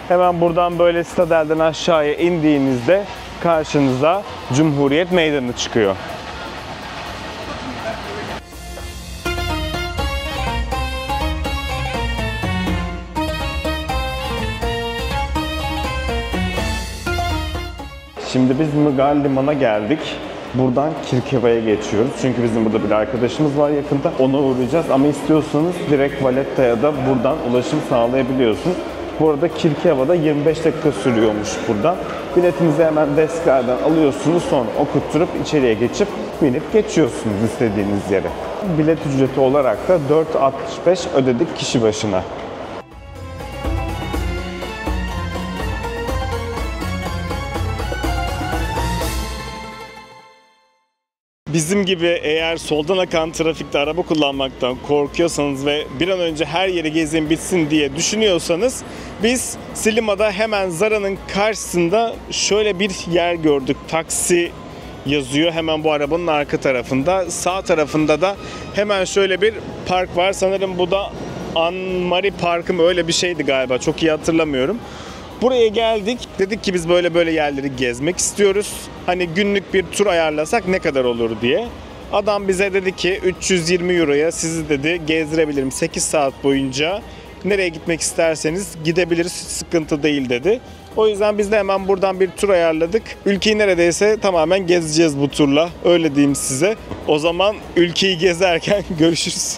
Hemen buradan böyle Citadel'den aşağıya indiğinizde karşınıza Cumhuriyet Meydanı çıkıyor. Şimdi biz Mıgal Liman'a geldik. Buradan Kirkeva'ya geçiyoruz. Çünkü bizim burada bir arkadaşımız var yakında. Ona uğrayacağız ama istiyorsanız direkt Valetta'ya da buradan ulaşım sağlayabiliyorsunuz. Bu arada Kirkeva'da 25 dakika sürüyormuş buradan. Biletinizi hemen desklerden alıyorsunuz, sonra okutturup içeriye geçip binip geçiyorsunuz istediğiniz yere. Bilet ücreti olarak da 4.65 ödedik kişi başına. Bizim gibi eğer soldan akan trafikte araba kullanmaktan korkuyorsanız ve bir an önce her yeri gezin bitsin diye düşünüyorsanız biz Slima'da hemen Zara'nın karşısında şöyle bir yer gördük. Taksi yazıyor hemen bu arabanın arka tarafında. Sağ tarafında da hemen şöyle bir park var. Sanırım bu da Anmari Parkı mı öyle bir şeydi galiba. Çok iyi hatırlamıyorum. Buraya geldik. Dedik ki biz böyle yerleri gezmek istiyoruz. Hani günlük bir tur ayarlasak ne kadar olur diye. Adam bize dedi ki 320 euroya sizi dedi gezdirebilirim 8 saat boyunca. Nereye gitmek isterseniz gidebiliriz, hiç sıkıntı değil dedi. O yüzden biz de hemen buradan bir tur ayarladık. Ülkeyi neredeyse tamamen gezeceğiz bu turla. Öyle diyeyim size. O zaman ülkeyi gezerken görüşürüz.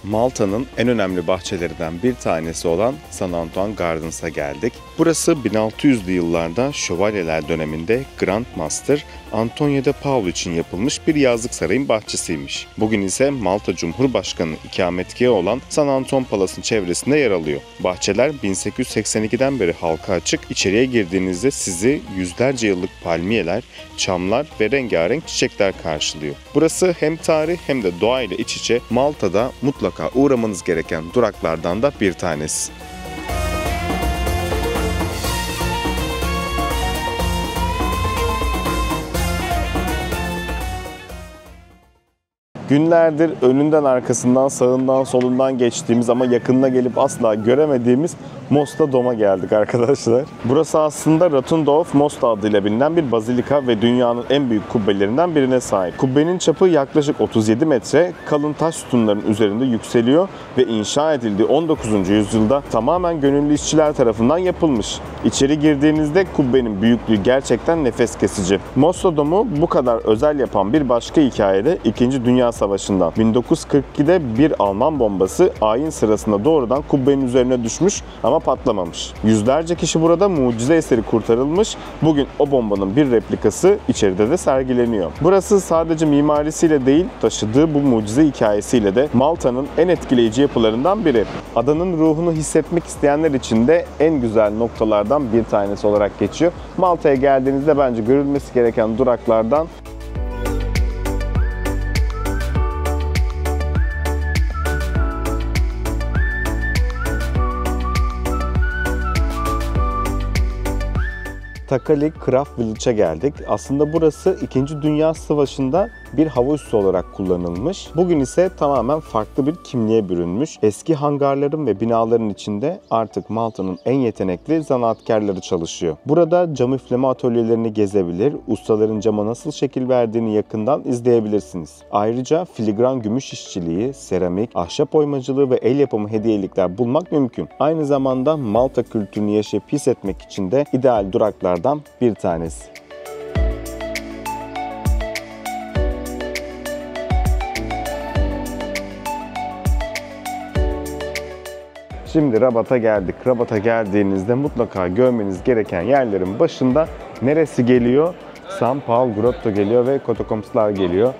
Malta'nın en önemli bahçelerinden bir tanesi olan St. Antoine Gardens'a geldik. Burası 1600'lü yıllarda Şövalyeler döneminde Grand Master Antonio de Paula için yapılmış bir yazlık sarayın bahçesiymiş. Bugün ise Malta Cumhurbaşkanı ikametgahı olan St. Anton Palas'ın çevresinde yer alıyor. Bahçeler 1882'den beri halka açık. İçeriye girdiğinizde sizi yüzlerce yıllık palmiyeler, çamlar ve rengarenk çiçekler karşılıyor. Burası hem tarih hem de doğayla iç içe. Malta'da mutlaka uğramanız gereken duraklardan da bir tanesi. Günlerdir önünden arkasından sağından solundan geçtiğimiz ama yakınına gelip asla göremediğimiz Mosta Dom'a geldik arkadaşlar. Burası aslında Rotunda of Mosta adıyla bilinen bir bazilika ve dünyanın en büyük kubbelerinden birine sahip. Kubbenin çapı yaklaşık 37 metre, kalın taş sütunların üzerinde yükseliyor ve inşa edildiği 19. yüzyılda tamamen gönüllü işçiler tarafından yapılmış. İçeri girdiğinizde kubbenin büyüklüğü gerçekten nefes kesici. Mosta Dom'u bu kadar özel yapan bir başka hikayede 2. Dünya Savaşı'ndan. 1942'de bir Alman bombası ayin sırasında doğrudan kubbenin üzerine düşmüş ama patlamamış. Yüzlerce kişi burada mucize eseri kurtarılmış. Bugün o bombanın bir replikası içeride de sergileniyor. Burası sadece mimarisiyle değil, taşıdığı bu mucize hikayesiyle de Malta'nın en etkileyici yapılarından biri. Adanın ruhunu hissetmek isteyenler için de en güzel noktalardan bir tanesi olarak geçiyor. Malta'ya geldiğinizde bence görülmesi gereken duraklardan Takali Craft Village'a geldik. Aslında burası 2. Dünya Savaşı'nda bir hava üssü olarak kullanılmış. Bugün ise tamamen farklı bir kimliğe bürünmüş. Eski hangarların ve binaların içinde artık Malta'nın en yetenekli zanaatkarları çalışıyor. Burada cam üfleme atölyelerini gezebilir, ustaların cama nasıl şekil verdiğini yakından izleyebilirsiniz. Ayrıca filigran gümüş işçiliği, seramik, ahşap oymacılığı ve el yapımı hediyelikler bulmak mümkün. Aynı zamanda Malta kültürünü yaşayıp hissetmek için de ideal duraklardan bir tanesi. Şimdi Rabat'a geldik. Rabat'a geldiğinizde mutlaka görmeniz gereken yerlerin başında neresi geliyor? San Paul Grotto geliyor ve Catacombs'lar geliyor.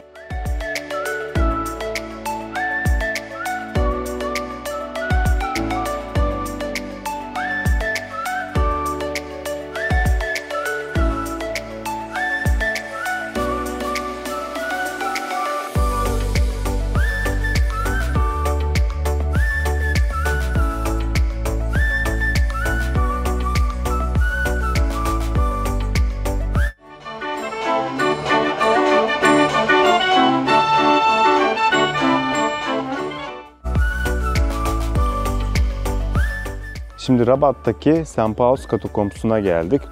Şimdi Rabat'taki St. Paul's Catacombs'una geldik.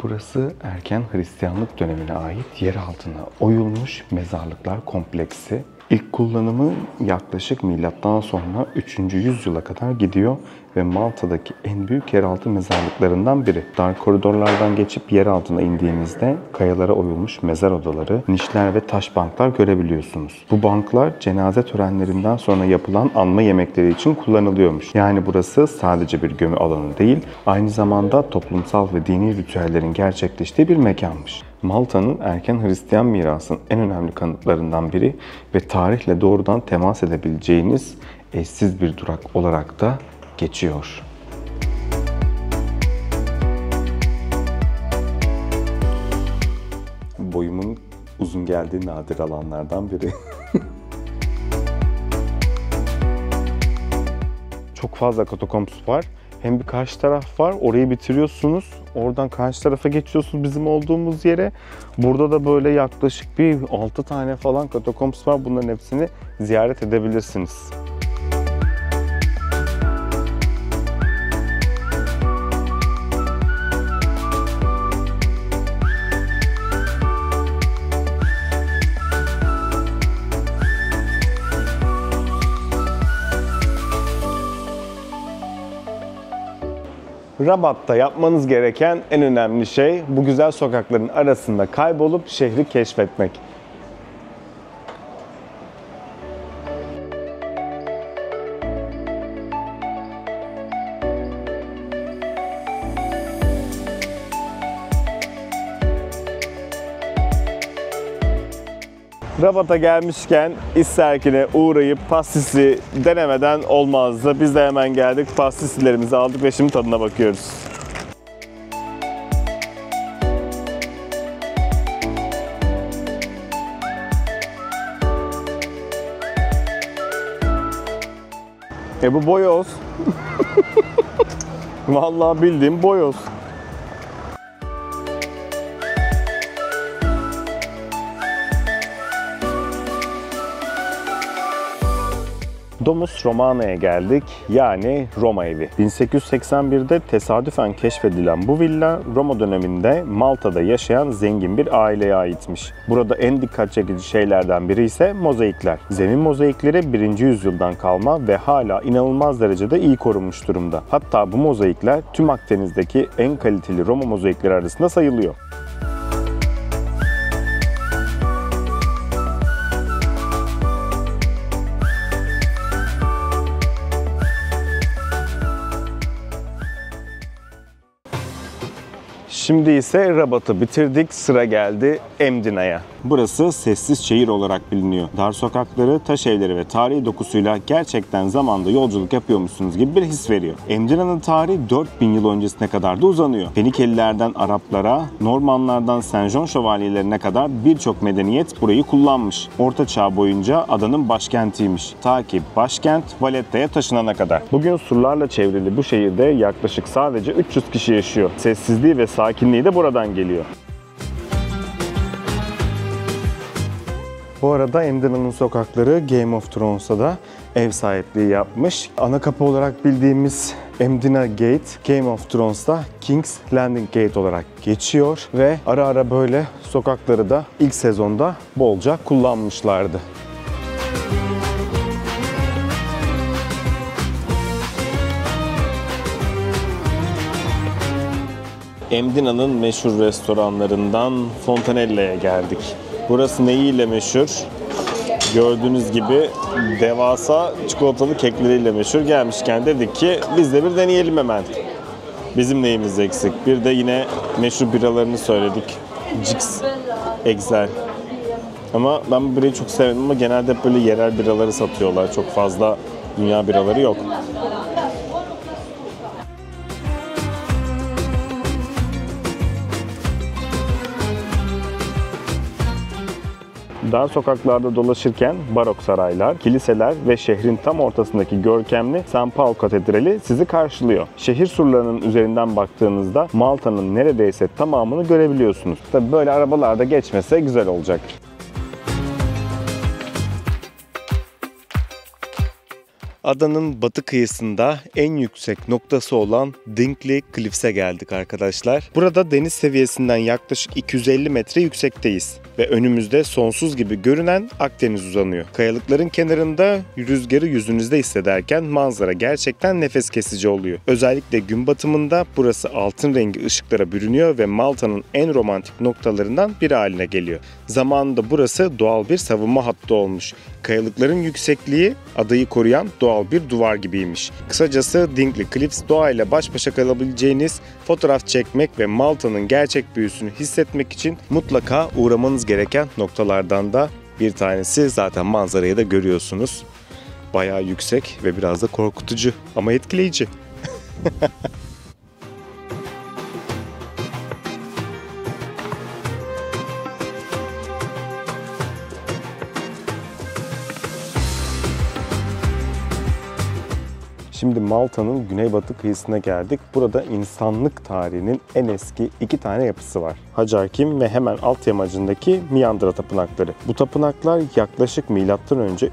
Burası erken Hristiyanlık dönemine ait yer altına oyulmuş mezarlıklar kompleksi. İlk kullanımı yaklaşık milattan sonra 3. yüzyıla kadar gidiyor ve Malta'daki en büyük yeraltı mezarlıklarından biri. Dar koridorlardan geçip yer altına indiğinizde kayalara oyulmuş mezar odaları, nişler ve taş banklar görebiliyorsunuz. Bu banklar cenaze törenlerinden sonra yapılan anma yemekleri için kullanılıyormuş. Yani burası sadece bir gömü alanı değil, aynı zamanda toplumsal ve dini ritüellerin gerçekleştiği bir mekanmış. Malta'nın erken Hristiyan mirasının en önemli kanıtlarından biri ve tarihle doğrudan temas edebileceğiniz eşsiz bir durak olarak da geçiyor. Boyumun uzun geldiği nadir alanlardan biri. Çok fazla katakomb var. Hem bir karşı taraf var, orayı bitiriyorsunuz. Oradan karşı tarafa geçiyorsunuz bizim olduğumuz yere. Burada da böyle yaklaşık bir 6 tane falan katakomb var. Bunların hepsini ziyaret edebilirsiniz. Rabat'ta yapmanız gereken en önemli şey bu güzel sokakların arasında kaybolup şehri keşfetmek. Rabat'a gelmişken İsterkin'e uğrayıp pastisi denemeden olmazdı. Biz de hemen geldik, pastisilerimizi aldık ve şimdi tadına bakıyoruz. Bu boyoz. Vallahi bildiğim boyoz. Domus Romana'ya geldik, yani Roma evi. 1881'de tesadüfen keşfedilen bu villa, Roma döneminde Malta'da yaşayan zengin bir aileye aitmiş. Burada en dikkat çekici şeylerden biri ise mozaikler. Zemin mozaikleri 1. yüzyıldan kalma ve hala inanılmaz derecede iyi korunmuş durumda. Hatta bu mozaikler tüm Akdeniz'deki en kaliteli Roma mozaikleri arasında sayılıyor. Şimdi ise Rabat'ı bitirdik, sıra geldi Emdina'ya. Burası sessiz şehir olarak biliniyor. Dar sokakları, taş evleri ve tarihi dokusuyla gerçekten zamanda yolculuk yapıyormuşsunuz gibi bir his veriyor. Emdina'nın tarihi 4000 yıl öncesine kadar da uzanıyor. Fenikelilerden Araplara, Normanlardan Saint John şövalyelerine kadar birçok medeniyet burayı kullanmış. Orta Çağ boyunca adanın başkentiymiş. Ta ki başkent Valletta'ya taşınana kadar. Bugün surlarla çevrili bu şehirde yaklaşık sadece 300 kişi yaşıyor. Sessizliği ve sakinliği de buradan geliyor. Bu arada Emdina'nın sokakları Game of Thrones'a da ev sahipliği yapmış. Ana kapı olarak bildiğimiz Emdina Gate, Game of Thrones'ta King's Landing Gate olarak geçiyor ve ara ara böyle sokakları da ilk sezonda bolca kullanmışlardı. Emdina'nın meşhur restoranlarından Fontanella'ya geldik. Burası neyiyle meşhur? Gördüğünüz gibi devasa çikolatalı kekleriyle meşhur. Gelmişken dedik ki biz de bir deneyelim hemen. Bizim neyimiz eksik? Bir de yine meşhur biralarını söyledik. Jix Excel. Ama ben bu birayı çok sevmedim ama genelde hep böyle yerel biraları satıyorlar. Çok fazla dünya biraları yok. Dar sokaklarda dolaşırken barok saraylar, kiliseler ve şehrin tam ortasındaki görkemli St. Paul Katedrali sizi karşılıyor. Şehir surlarının üzerinden baktığınızda Malta'nın neredeyse tamamını görebiliyorsunuz. Tabii böyle arabalarda geçmese güzel olacak. Adanın batı kıyısında en yüksek noktası olan Dingley Cliffs'e geldik arkadaşlar. Burada deniz seviyesinden yaklaşık 250 metre yüksekteyiz ve önümüzde sonsuz gibi görünen Akdeniz uzanıyor. Kayalıkların kenarında rüzgarı yüzünüzde hissederken manzara gerçekten nefes kesici oluyor. Özellikle gün batımında burası altın rengi ışıklara bürünüyor ve Malta'nın en romantik noktalarından biri haline geliyor. Zamanında burası doğal bir savunma hattı olmuş. Kayalıkların yüksekliği adayı koruyan doğal bir duvar gibiymiş. Kısacası Dingley Cliffs doğayla baş başa kalabileceğiniz, fotoğraf çekmek ve Malta'nın gerçek büyüsünü hissetmek için mutlaka uğramanız gereken noktalardan da bir tanesi. Zaten manzarayı da görüyorsunuz. Bayağı yüksek ve biraz da korkutucu ama etkileyici. Şimdi Malta'nın güneybatı kıyısına geldik. Burada insanlık tarihinin en eski 2 tane yapısı var. Hacerkim ve hemen alt yamacındaki Miandra tapınakları. Bu tapınaklar yaklaşık M.Ö.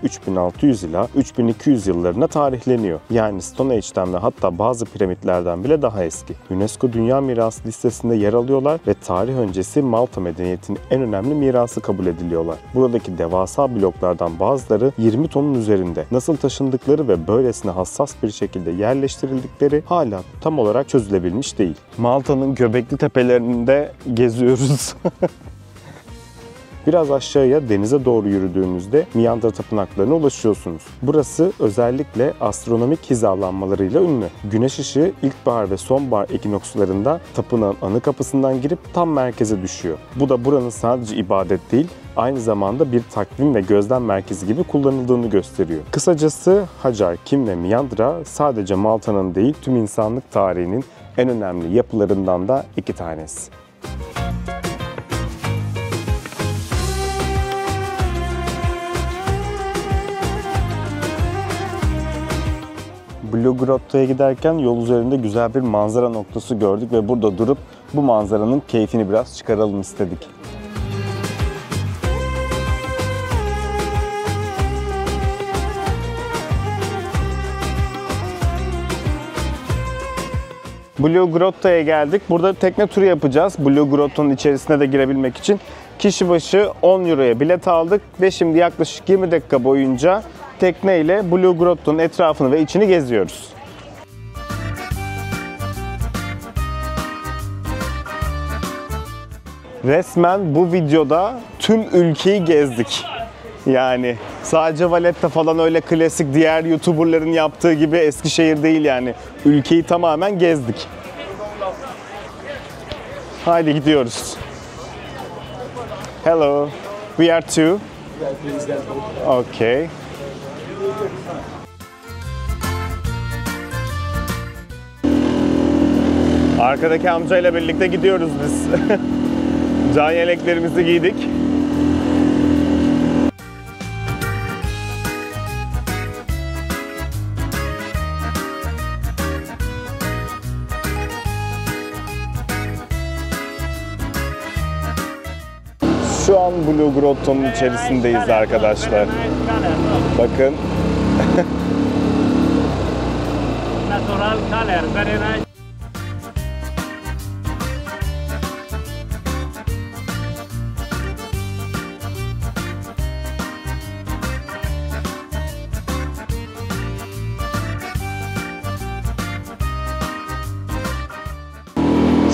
3600 ila 3200 yıllarına tarihleniyor. Yani Stone Age'den ve hatta bazı piramitlerden bile daha eski. UNESCO Dünya Mirası listesinde yer alıyorlar ve tarih öncesi Malta medeniyetinin en önemli mirası kabul ediliyorlar. Buradaki devasa bloklardan bazıları 20 tonun üzerinde. Nasıl taşındıkları ve böylesine hassas bir şekilde yerleştirildikleri hala tam olarak çözülebilmiş değil. Malta'nın göbekli tepelerinde geziyoruz. Biraz aşağıya denize doğru yürüdüğünüzde Miandra tapınaklarına ulaşıyorsunuz. Burası özellikle astronomik hizalanmalarıyla ünlü. Güneş ışığı ilkbahar ve sonbahar ekinokslarında tapınağın ana kapısından girip tam merkeze düşüyor. Bu da buranın sadece ibadet değil, aynı zamanda bir takvim ve gözlem merkezi gibi kullanıldığını gösteriyor. Kısacası Hacerkim ve Miandra sadece Malta'nın değil tüm insanlık tarihinin en önemli yapılarından da 2 tanesi. Blue Grotto'ya giderken yol üzerinde güzel bir manzara noktası gördük ve burada durup bu manzaranın keyfini biraz çıkaralım istedik. Blue Grotto'ya geldik. Burada tekne turu yapacağız. Blue Grotto'nun içerisine de girebilmek için. Kişi başı 10 euroya bilet aldık ve şimdi yaklaşık 20 dakika boyunca tekne ile Blue Grotto'nun etrafını ve içini geziyoruz. Resmen bu videoda tüm ülkeyi gezdik. Yani sadece Valletta falan öyle klasik diğer YouTuber'ların yaptığı gibi Eskişehir değil yani. Ülkeyi tamamen gezdik. Haydi gidiyoruz. Hello. We are two. Okay. Arkadaki amcayla birlikte gidiyoruz biz. Can yeleklerimizi giydik. Şu an Blue Grotto'nun içerisindeyiz arkadaşlar. Bakın.
Natural color, very nice.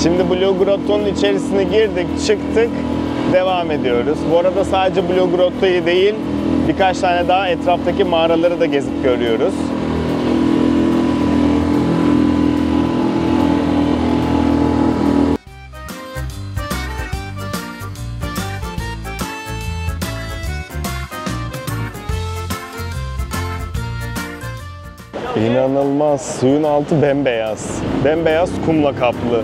Şimdi Blue Grotto'nun içerisine girdik, çıktık, devam ediyoruz. Bu arada sadece Blue Grotto'yu değil, birkaç tane daha etraftaki mağaraları da gezip görüyoruz. İnanılmaz, suyun altı bembeyaz. Bembeyaz kumla kaplı.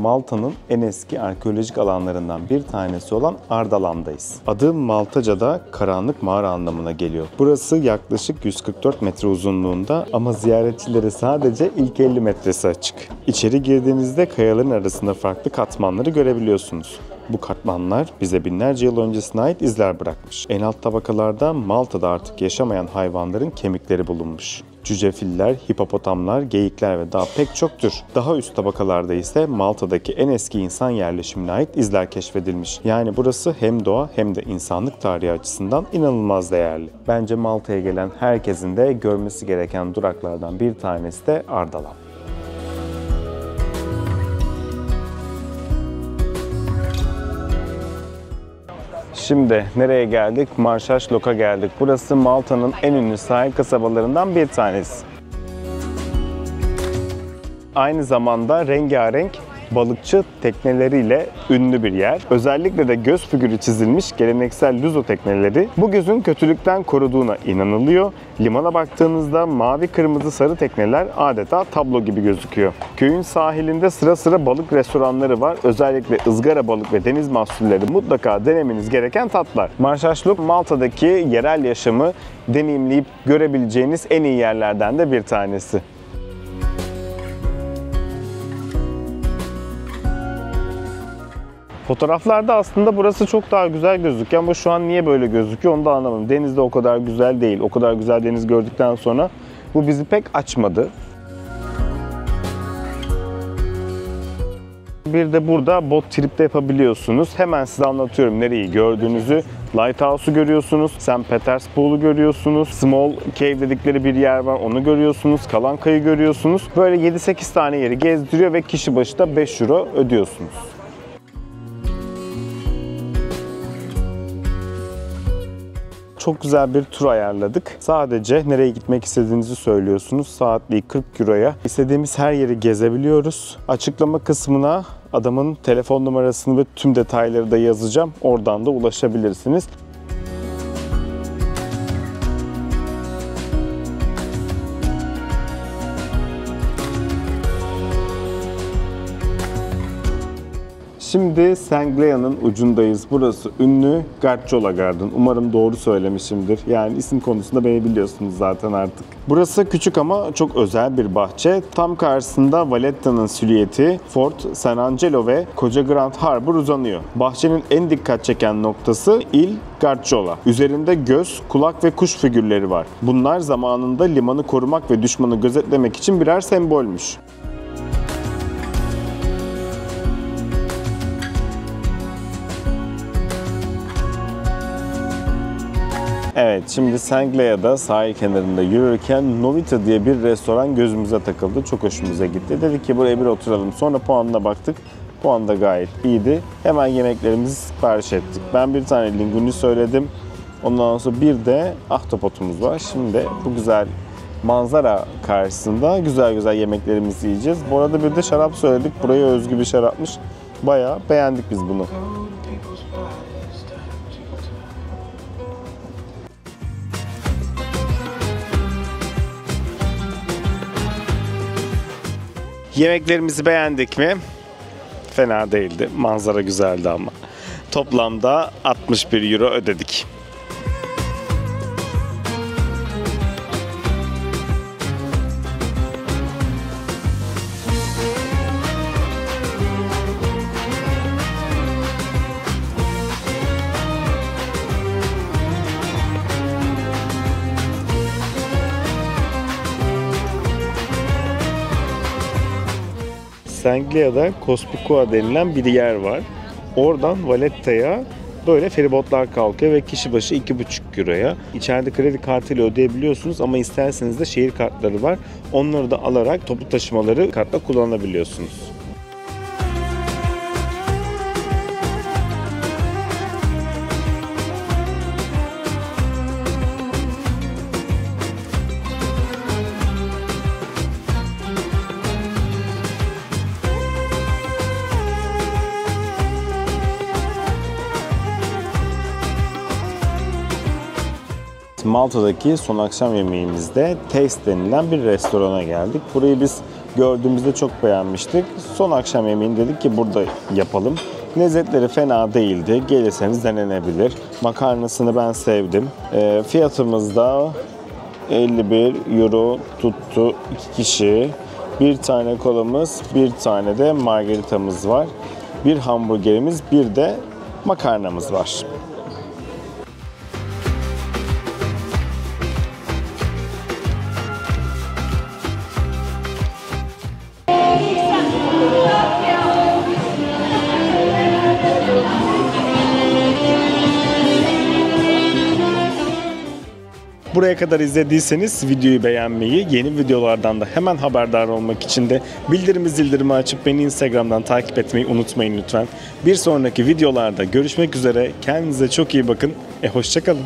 Malta'nın en eski arkeolojik alanlarından bir tanesi olan Ardalan'dayız. Adı Maltaca'da karanlık mağara anlamına geliyor. Burası yaklaşık 144 metre uzunluğunda ama ziyaretçilere sadece ilk 50 metresi açık. İçeri girdiğinizde kayaların arasında farklı katmanları görebiliyorsunuz. Bu katmanlar bize binlerce yıl öncesine ait izler bırakmış. En alt tabakalarda Malta'da artık yaşamayan hayvanların kemikleri bulunmuş. Cücefiller, hipopotamlar, geyikler ve daha pek çok tür. Daha üst tabakalarda ise Malta'daki en eski insan yerleşimine ait izler keşfedilmiş. Yani burası hem doğa hem de insanlık tarihi açısından inanılmaz değerli. Bence Malta'ya gelen herkesin de görmesi gereken duraklardan bir tanesi de Ardalan. Şimdi nereye geldik? Marşaşlok'a geldik. Burası Malta'nın en ünlü sahil kasabalarından bir tanesi. Aynı zamanda rengarenk balıkçı tekneleriyle ünlü bir yer. Özellikle de göz figürü çizilmiş geleneksel luzo tekneleri bu gözün kötülükten koruduğuna inanılıyor. Limana baktığınızda mavi, kırmızı, sarı tekneler adeta tablo gibi gözüküyor. Köyün sahilinde sıra sıra balık restoranları var. Özellikle ızgara balık ve deniz mahsulleri mutlaka denemeniz gereken tatlar. Marşaşlok, Malta'daki yerel yaşamı deneyimleyip görebileceğiniz en iyi yerlerden de bir tanesi. Fotoğraflarda aslında burası çok daha güzel gözüküyor ama şu an niye böyle gözüküyor onu da anlamadım. Denizde o kadar güzel değil. O kadar güzel deniz gördükten sonra bu bizi pek açmadı. Bir de burada bot trip de yapabiliyorsunuz. Hemen size anlatıyorum nereyi gördüğünüzü. Lighthouse'u görüyorsunuz, St. Petersburg'u görüyorsunuz, Small Cave dedikleri bir yer var, onu görüyorsunuz, Kalanka'yı görüyorsunuz. Böyle 7-8 tane yeri gezdiriyor ve kişi başı da 5 euro ödüyorsunuz. Çok güzel bir tur ayarladık. Sadece nereye gitmek istediğinizi söylüyorsunuz. Saatliği 40 euroya. İstediğimiz her yeri gezebiliyoruz. Açıklama kısmına adamın telefon numarasını ve tüm detayları da yazacağım. Oradan da ulaşabilirsiniz. Şimdi Sanglia'nın ucundayız. Burası ünlü Garciola Garden. Umarım doğru söylemişimdir. Yani isim konusunda beni biliyorsunuz zaten artık. Burası küçük ama çok özel bir bahçe. Tam karşısında Valletta'nın silüeti, Fort San Angelo ve koca Grand Harbor uzanıyor. Bahçenin en dikkat çeken noktası Il Garciola. Üzerinde göz, kulak ve kuş figürleri var. Bunlar zamanında limanı korumak ve düşmanı gözetlemek için birer sembolmüş. Evet, şimdi Sanglia'da sahil kenarında yürürken Novita diye bir restoran gözümüze takıldı. Çok hoşumuza gitti. Dedik ki buraya bir oturalım. Sonra puanına baktık. Puan da gayet iyiydi. Hemen yemeklerimizi sipariş ettik. Ben bir tane linguini söyledim. Ondan sonra bir de ahtapotumuz var. Şimdi bu güzel manzara karşısında güzel güzel yemeklerimizi yiyeceğiz. Bu arada bir de şarap söyledik. Buraya özgü bir şarapmış. Bayağı beğendik biz bunu. Yemeklerimizi beğendik mi? Fena değildi. Manzara güzeldi ama. Toplamda 61 euro ödedik. Sanglia'da Cospicua denilen bir yer var. Oradan Valletta'ya böyle feribotlar kalkıyor ve kişi başı 2,5 euroya. İçeride kredi kartıyla ödeyebiliyorsunuz ama isterseniz de şehir kartları var. Onları da alarak toplu taşımaları kartla kullanabiliyorsunuz. Malta'daki son akşam yemeğimizde Taste denilen bir restorana geldik. Burayı biz Gördüğümüzde çok beğenmiştik. Son akşam yemeğini dedik ki burada yapalım. Lezzetleri fena değildi. Gelirseniz denenebilir. Makarnasını ben sevdim. Fiyatımız da 51 euro tuttu 2 kişi. Bir tane kolamız, bir tane de margaritamız var. Bir hamburgerimiz, bir de makarnamız var. Buraya kadar izlediyseniz videoyu beğenmeyi, yeni videolardan da hemen haberdar olmak için de bildirimi açıp beni Instagram'dan takip etmeyi unutmayın lütfen. Bir sonraki videolarda görüşmek üzere. Kendinize çok iyi bakın. Hoşça kalın.